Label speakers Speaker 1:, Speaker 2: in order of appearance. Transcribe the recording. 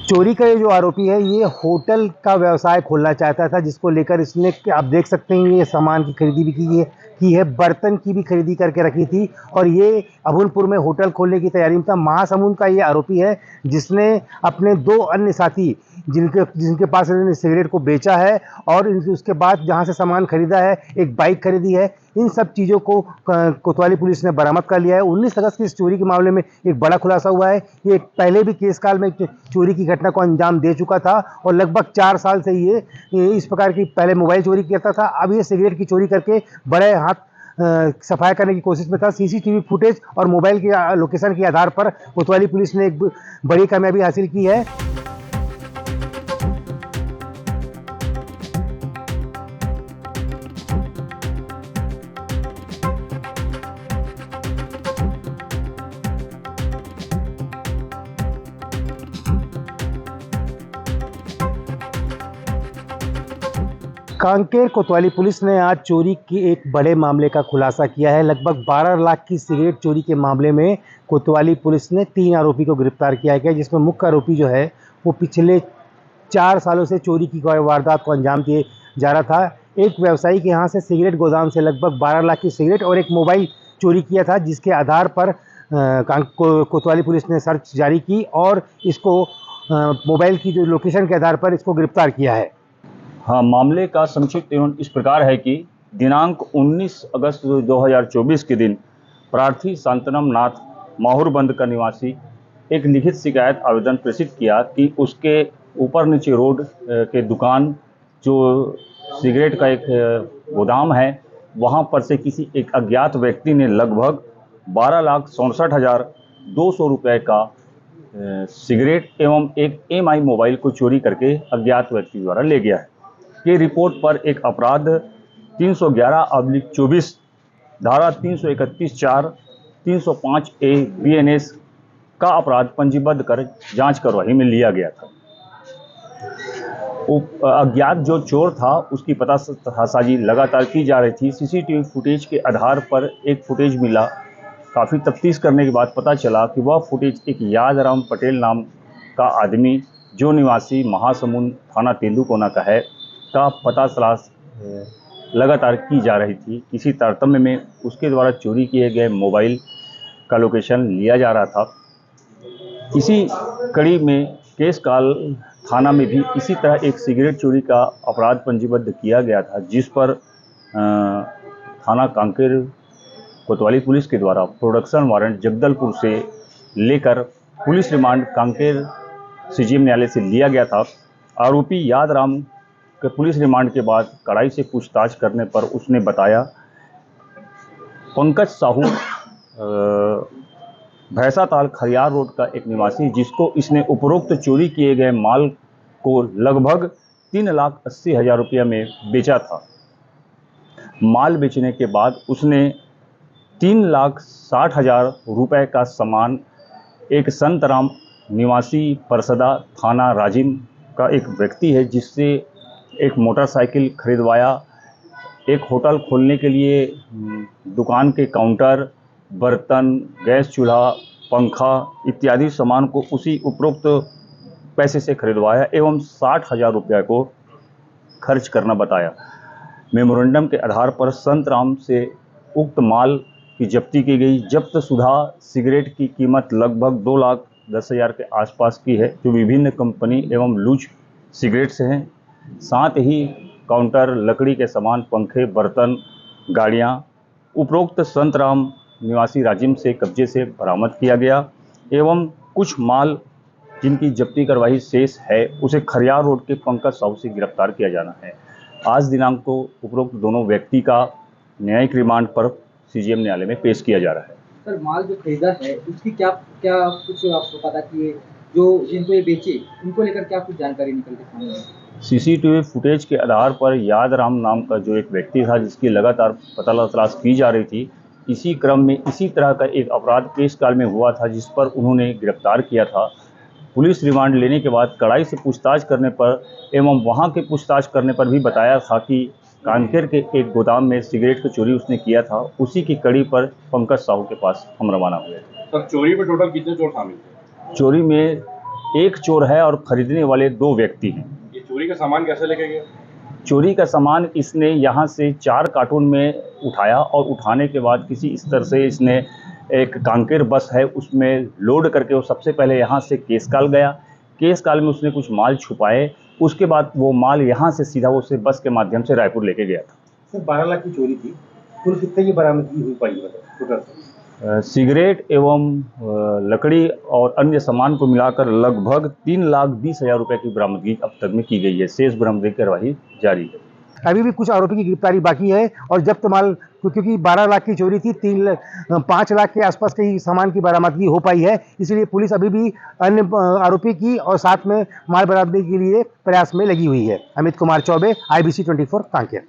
Speaker 1: चोरी का ये जो आरोपी है, ये होटल का व्यवसाय खोलना चाहता था, जिसको लेकर इसने, आप देख सकते हैं, ये सामान की खरीदी भी की है, बर्तन की भी खरीदी करके रखी थी और ये अभूलपुर में होटल खोलने की तैयारी में था। महासमुंद का ये आरोपी है, जिसने अपने 2 अन्य साथी जिनके जिनके पास इन्होंने सिगरेट को बेचा है और उसके बाद जहाँ से सामान खरीदा है, एक बाइक खरीदी है, इन सब चीज़ों को कोतवाली पुलिस ने बरामद कर लिया है। 19 अगस्त की इस चोरी के मामले में एक बड़ा खुलासा हुआ है। ये पहले भी केस काल में चोरी की घटना को अंजाम दे चुका था और लगभग 4 साल से ये इस प्रकार की, पहले मोबाइल चोरी करता था, अब ये सिगरेट की चोरी करके बड़े हाथ सफाया करने की कोशिश में था। सीसीटीवी फुटेज और मोबाइल के लोकेशन के आधार पर कोतवाली पुलिस ने एक बड़ी कामयाबी हासिल की है। कांकेर कोतवाली पुलिस ने आज चोरी के एक बड़े मामले का खुलासा किया है। लगभग 12 लाख की सिगरेट चोरी के मामले में कोतवाली पुलिस ने 3 आरोपी को गिरफ्तार किया गया, जिसमें मुख्य आरोपी जो है वो पिछले 4 सालों से चोरी की वारदात को अंजाम दिए जा रहा था। एक व्यवसायी के यहाँ से सिगरेट गोदाम से लगभग 12 लाख की सिगरेट और एक मोबाइल चोरी किया था, जिसके आधार पर कोतवाली पुलिस ने सर्च जारी की और इसको मोबाइल की जो लोकेशन के आधार पर इसको गिरफ्तार किया है।
Speaker 2: हाँ, मामले का संक्षिप्त एवं इस प्रकार है कि दिनांक 19 अगस्त 2024 के दिन प्रार्थी शांतनम नाथ माहुरबंद का निवासी एक लिखित शिकायत आवेदन प्रेषित किया कि उसके ऊपर नीचे रोड के दुकान जो सिगरेट का एक गोदाम है, वहाँ पर से किसी एक अज्ञात व्यक्ति ने लगभग 12,67,200 रुपये का सिगरेट एवं एक MI मोबाइल को चोरी करके अज्ञात व्यक्ति द्वारा ले गया है। ये रिपोर्ट पर एक अपराध 311/24 धारा 331(4) 305A BNS का अपराध पंजीबद्ध कर जांच कार्रवाई में लिया गया था। अज्ञात जो चोर था उसकी पतासाजी लगातार की जा रही थी। सीसीटीवी फुटेज के आधार पर एक फुटेज मिला। काफ़ी तफ्तीश करने के बाद पता चला कि वह फुटेज एक यादराम पटेल नाम का आदमी, जो निवासी महासमुंद थाना तेंदुकोना का है, का पता तलाश लगातार की जा रही थी। इसी तारतम्य में उसके द्वारा चोरी किए गए मोबाइल का लोकेशन लिया जा रहा था। इसी कड़ी में केस काल थाना में भी इसी तरह एक सिगरेट चोरी का अपराध पंजीबद्ध किया गया था, जिस पर थाना कांकेर कोतवाली पुलिस के द्वारा प्रोडक्शन वारंट जगदलपुर से लेकर पुलिस रिमांड कांकेर CGM न्यायालय से लिया गया था। आरोपी यादराम के पुलिस रिमांड के बाद कड़ाई से पूछताछ करने पर उसने बताया, पंकज साहू भैंसाताल खरियार रोड का एक निवासी, जिसको इसने उपरोक्त चोरी किए गए माल को लगभग 3,80,000 रुपये में बेचा था। माल बेचने के बाद उसने 3,60,000 रुपये का सामान एक संतराम निवासी परसदा थाना राजिम का एक व्यक्ति है, जिससे एक मोटरसाइकिल खरीदवाया। एक होटल खोलने के लिए दुकान के काउंटर, बर्तन, गैस चूल्हा, पंखा इत्यादि सामान को उसी उपरोक्त पैसे से खरीदवाया एवं 60,000 रुपये को खर्च करना बताया। मेमोरेंडम के आधार पर संतराम से उक्त माल की जब्ती की गई। जब्त सुधा सिगरेट की कीमत लगभग 2,10,000 के आसपास की है, जो विभिन्न कंपनी एवं लूज सिगरेट से हैं। साथ ही काउंटर, लकड़ी के सामान, पंखे, बर्तन, गाड़ियां उपरोक्त संतराम निवासी राजिम से कब्जे से बरामद किया गया एवं कुछ माल जिनकी जब्ती कार्रवाई शेष है, उसे खरियार रोड के पंकज साहू से गिरफ्तार किया जाना है। आज दिनांक को उपरोक्त दोनों व्यक्ति का न्यायिक रिमांड पर CGM न्यायालय में पेश किया जा रहा है।
Speaker 3: सर, माल जो खरीदा है उसकी क्या कुछ आपको पता कि जो जिनको ये बेचे उनको लेकर क्या कुछ जानकारी निकल के सामने आई?
Speaker 2: CCTV फुटेज के आधार पर यादराम नाम का जो एक व्यक्ति था, जिसकी लगातार पता तलाश की जा रही थी, इसी क्रम में इसी तरह का एक अपराध केस काल में हुआ था, जिस पर उन्होंने गिरफ्तार किया था। पुलिस रिमांड लेने के बाद कड़ाई से पूछताछ करने पर एवं वहां के पूछताछ करने पर भी बताया था कि कांकेर के एक गोदाम में सिगरेट की चोरी उसने किया था। उसी की कड़ी पर पंकज साहू के पास हम रवाना हुए।
Speaker 4: सर, चोरी में टोटल कितने चोर शामिल थे?
Speaker 2: चोरी में एक चोर है और खरीदने वाले 2 व्यक्ति हैं।
Speaker 4: ये चोरी का सामान कैसे लेके गया?
Speaker 2: चोरी का सामान इसने यहाँ से 4 कार्टून में उठाया और उठाने के बाद किसी स्तर से इसने एक कांकेर बस है उसमें लोड करके वो सबसे पहले यहाँ से केसकाल गया। केसकाल में उसने कुछ माल छुपाए, उसके बाद वो माल यहाँ से सीधा वो उसे बस के माध्यम से रायपुर लेके गया था।
Speaker 4: सर 12 लाख की चोरी थी, कुल कितने की बरामदगी हुई पाई टोटल?
Speaker 2: सिगरेट एवं लकड़ी और अन्य सामान को मिलाकर लगभग 3,20,000 रुपये की बरामदगी अब तक में की गई है। शेष बरामदगी कार्रवाई जारी है।
Speaker 1: अभी भी कुछ आरोपी की गिरफ्तारी बाकी है और जब्त माल, क्योंकि 12 लाख की चोरी थी, 5 लाख के आसपास के सामान की बरामदगी हो पाई है, इसलिए पुलिस अभी भी अन्य आरोपी की और साथ में माल बरामदगी के लिए प्रयास में लगी हुई है। अमित कुमार चौबे, IBC 24 कांकेर।